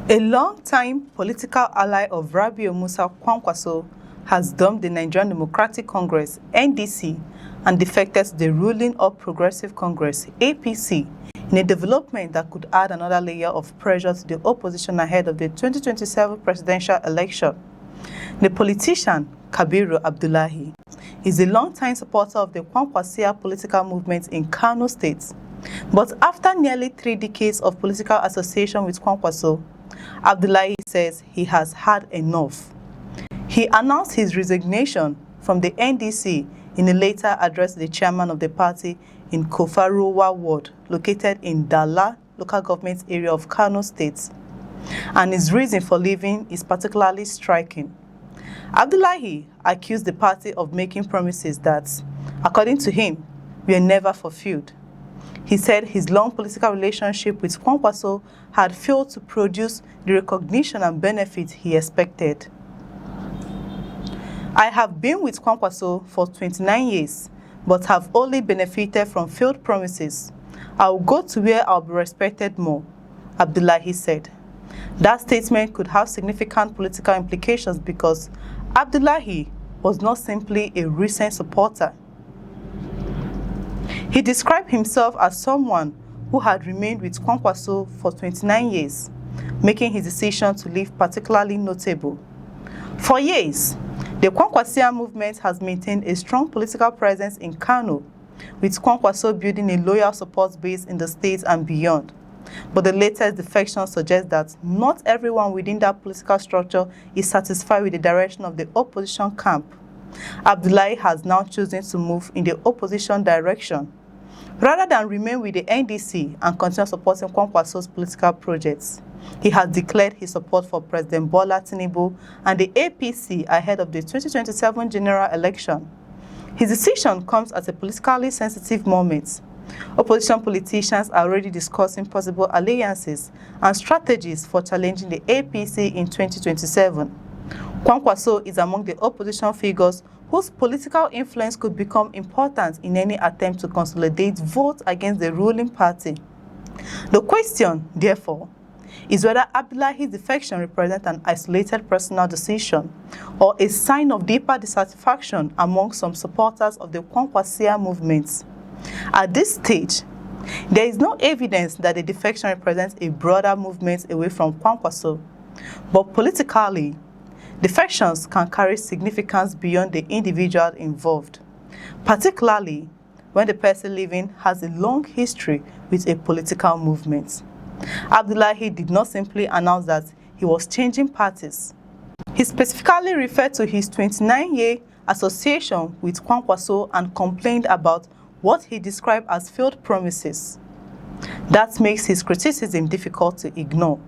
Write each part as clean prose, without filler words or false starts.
A long-time political ally of Rabiu Musa Kwankwaso has dumped the Nigerian Democratic Congress (NDC) and defected to the ruling All Progressive Congress (APC) in a development that could add another layer of pressure to the opposition ahead of the 2027 presidential election. The politician, Kabiru Abdullahi, is a long-time supporter of the Kwankwaso political movement in Kano State. But after nearly 3 decades of political association with Kwankwaso, Abdullahi says he has had enough. He announced his resignation from the NDC in a letter addressed to the chairman of the party in Kofaruwa ward, located in Dala local government area of Kano State. And his reason for leaving is particularly striking. Abdullahi accused the party of making promises that, according to him, were never fulfilled. He said his long political relationship with Kwankwaso had failed to produce the recognition and benefit he expected. I have been with Kwankwaso for 29 years, but have only benefited from failed promises. I will go to where I'll be respected more, Abdullahi said. That statement could have significant political implications because Abdullahi was not simply a recent supporter. He described himself as someone who had remained with Kwankwaso for 29 years, making his decision to leave particularly notable. For years, the Kwankwaso movement has maintained a strong political presence in Kano, with Kwankwaso building a loyal support base in the state and beyond. But the latest defection suggests that not everyone within that political structure is satisfied with the direction of the opposition camp. Abdullahi has now chosen to move in the opposition direction, rather than remain with the NDC and continue supporting Kwankwaso's political projects. He has declared his support for President Bola Tinubu and the APC ahead of the 2027 general election. His decision comes at a politically sensitive moment. Opposition politicians are already discussing possible alliances and strategies for challenging the APC in 2027. Kwankwaso is among the opposition figures whose political influence could become important in any attempt to consolidate votes against the ruling party. The question, therefore, is whether Abdullahi's defection represents an isolated personal decision or a sign of deeper dissatisfaction among some supporters of the Kwankwaso movement. At this stage, there is no evidence that the defection represents a broader movement away from Kwankwaso, but politically, defections can carry significance beyond the individual involved, particularly when the person leaving has a long history with a political movement. Abdullahi did not simply announce that he was changing parties. He specifically referred to his 29-year association with Kwankwaso and complained about what he described as failed promises. That makes his criticism difficult to ignore.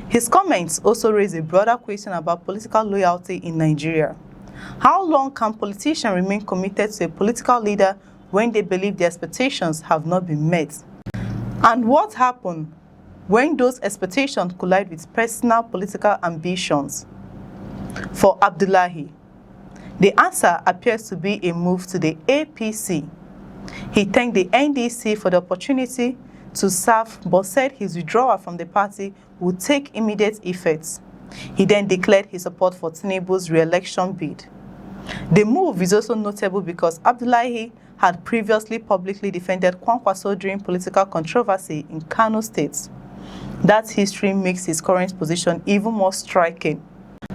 His comments also raise a broader question about political loyalty in Nigeria. How long can politicians remain committed to a political leader when they believe their expectations have not been met? And what happens when those expectations collide with personal political ambitions? For Abdullahi, the answer appears to be a move to the APC. He thanked the NDC for the opportunity to serve, but said his withdrawal from the party would take immediate effect. He then declared his support for Tinubu's re-election bid. The move is also notable because Abdullahi had previously publicly defended Kwankwaso during political controversy in Kano State. That history makes his current position even more striking.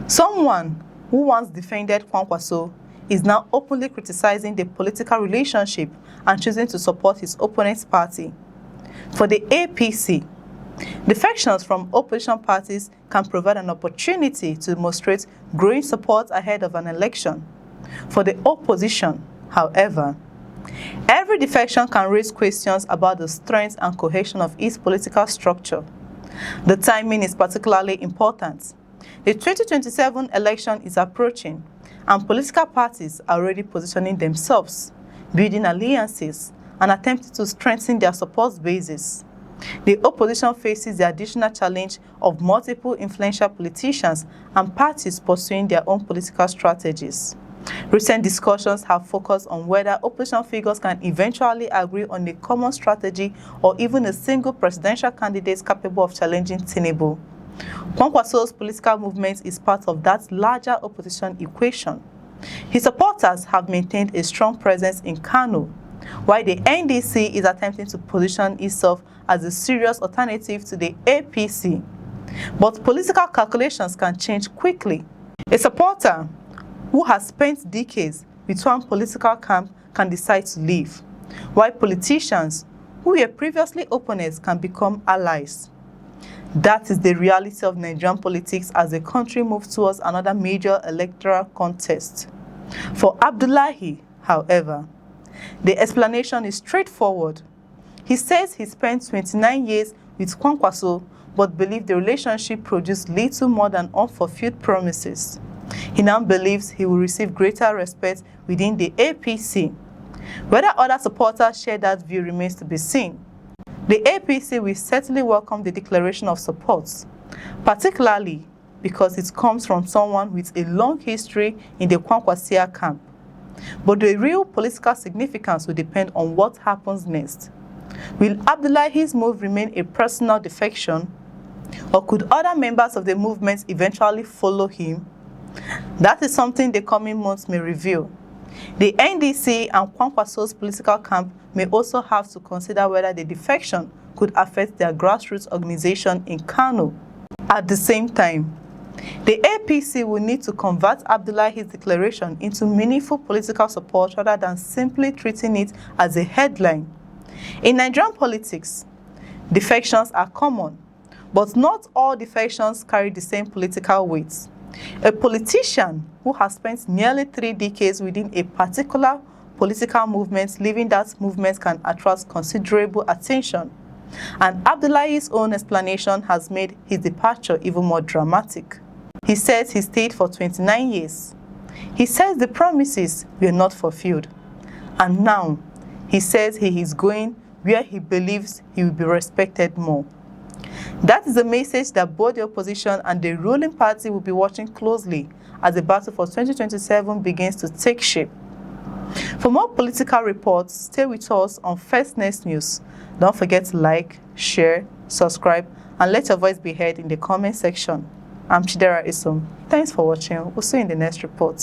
Someone who once defended Kwankwaso is now openly criticizing the political relationship and choosing to support his opponent's party. For the APC, defections from opposition parties can provide an opportunity to demonstrate growing support ahead of an election. For the opposition, however, every defection can raise questions about the strength and cohesion of its political structure. The timing is particularly important. The 2027 election is approaching, and political parties are already positioning themselves, building alliances, and attempting to strengthen their support bases. The opposition faces the additional challenge of multiple influential politicians and parties pursuing their own political strategies. Recent discussions have focused on whether opposition figures can eventually agree on a common strategy or even a single presidential candidate capable of challenging Tinubu. Kwankwaso's political movement is part of that larger opposition equation. His supporters have maintained a strong presence in Kano, while the NDC is attempting to position itself as a serious alternative to the APC. But political calculations can change quickly. A supporter who has spent decades with one political camp can decide to leave, while politicians who were previously opponents can become allies. That is the reality of Nigerian politics as the country moves towards another major electoral contest. For Abdullahi, however, the explanation is straightforward. He says he spent 29 years with Kwankwaso but believed the relationship produced little more than unfulfilled promises. He now believes he will receive greater respect within the APC. Whether other supporters share that view remains to be seen. The APC will certainly welcome the declaration of support, particularly because it comes from someone with a long history in the Kwankwaso camp. But the real political significance will depend on what happens next. Will Abdullahi's move remain a personal defection, or could other members of the movement eventually follow him? That is something the coming months may reveal. The NDC and Kwankwaso's political camp may also have to consider whether the defection could affect their grassroots organization in Kano. At the same time, the APC will need to convert Abdullahi's declaration into meaningful political support rather than simply treating it as a headline. In Nigerian politics, defections are common, but not all defections carry the same political weight. A politician who has spent nearly 3 decades within a particular political movement, leaving that movement can attract considerable attention. And Abdullahi's own explanation has made his departure even more dramatic. He says he stayed for 29 years. He says the promises were not fulfilled. And now, he says he is going where he believes he will be respected more. That is a message that both the opposition and the ruling party will be watching closely as the battle for 2027 begins to take shape. For more political reports, stay with us on First Next News. Don't forget to like, share, subscribe, and let your voice be heard in the comment section. I'm Chidera Isom. Thanks for watching. We'll see you in the next report.